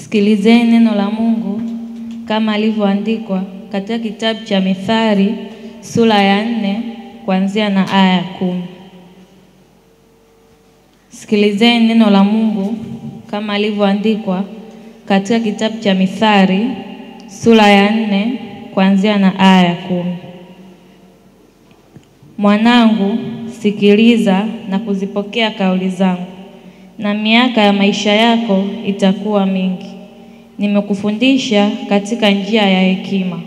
Sikilizeni neno la Mungu kama alivyoandikwa katika kitabu cha Mithali sura ya 4 kuanzia na aya ya 10. Sikilizeni neno la Mungu kama alivyoandikwa katika kitabu cha Mithali sura ya 4 kuanzia na aya ya 10. Mwanangu, sikiliza na kuzipokea kauli zangu, na miaka ya maisha yako itakuwa mingi. Nimekufundisha katika njia ya hekima,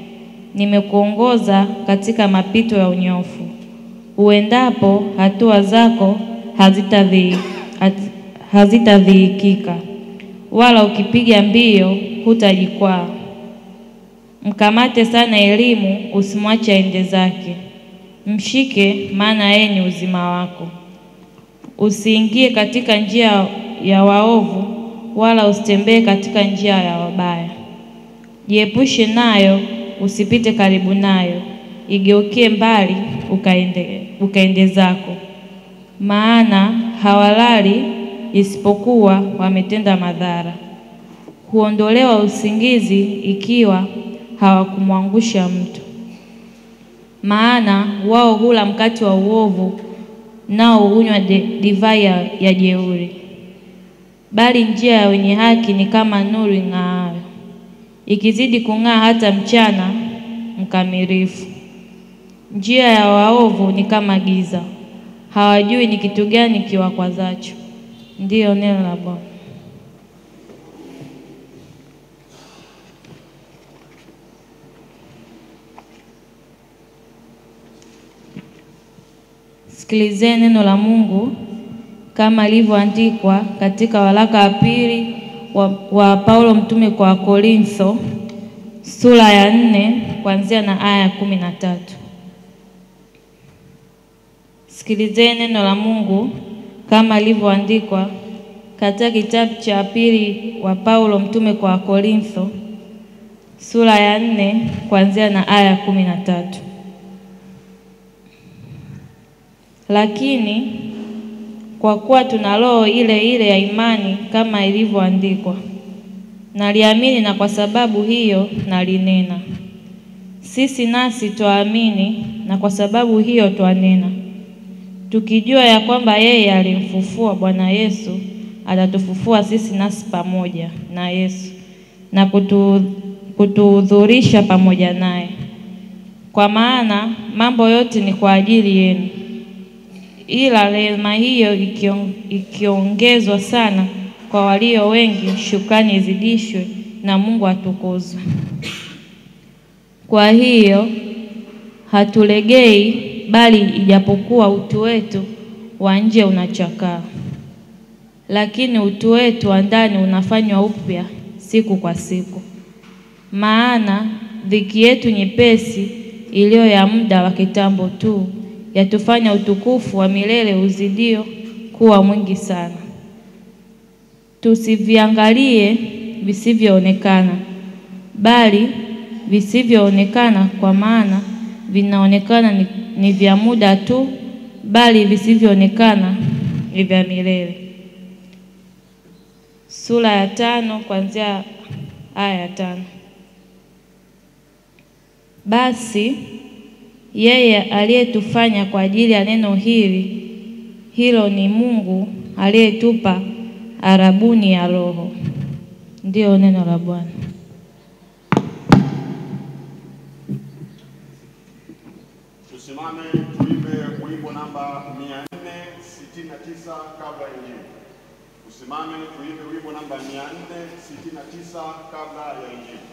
nimekuongoza katika mapito ya unyofu. Uendapo hatua zako hazitadhiikika, wala ukipiga mbio hutajikwaa. Mkamate sana elimu, usimwache aende zake. Mshike, maana yeye ni uzima wako. Usiingie katika njia ya waovu, wala usitembee katika njia ya wabaya. Jiepushe nayo, usipite karibu nayo. Igeukie mbali, ukaende zako. Maana hawalali isipokuwa wametenda madhara. Huondolewa usingizi ikiwa hawakumwangusha mtu. Maana wao hula mkate wa uovu, nao hunywa divai ya jeuri. Bali njia ya wenye haki ni kama nuru ing'aayo, ikizidi kung'aa hata mchana mkamilifu. Njia ya waovu ni kama giza, hawajui ni kitu gani kiwakwazacho. Ndiyo neno la Bwana. Sikilizeni neno la Mungu kama ilivyoandikwa katika waraka wa pili wa Paulo mtume kwa Korintho sura ya 4 kuanzia na aya ya 13. Sikilizeni neno la Mungu kama ilivyoandikwa katika kitabu cha pili wa Paulo mtume kwa Korintho sura ya 4 kuanzia na aya ya 13. Lakini kwa kuwa tuna roho ile ile ya imani kama ilivyoandikwa, naliamini na kwa sababu hiyo nalinena. Sisi nasi twaamini na kwa sababu hiyo twanena, tukijua ya kwamba yeye alimfufua Bwana Yesu atatufufua sisi nasi pamoja na Yesu na kutuhudhurisha pamoja naye. Kwa maana mambo yote ni kwa ajili yenu, ila rehema hiyo ikiongezwa sana kwa walio wengi, shukrani izidishwe na Mungu atukuzwe. Kwa hiyo hatulegei, bali ijapokuwa utu wetu wa nje unachakaa, lakini utu wetu wa ndani unafanywa upya siku kwa siku. Maana dhiki yetu nyepesi iliyo ya muda wa kitambo tu yatufanya utukufu wa milele uzidio kuwa mwingi sana. Tusiviangalie visivyoonekana, bali visivyoonekana, kwa maana vinaonekana ni vya muda tu, bali visivyoonekana ni vya milele. Sura ya 5 kuanzia aya ya 5. Basi yeye aliyetufanya kwa ajili ya neno hilo ni Mungu aliyetupa arabuni ya Roho. Ndiyo neno la Bwana. Tusimame tuimbe wimbo namba 469 kabla ya Injili. Tusimame tuimbe wimbo namba 469 kabla ya Injili.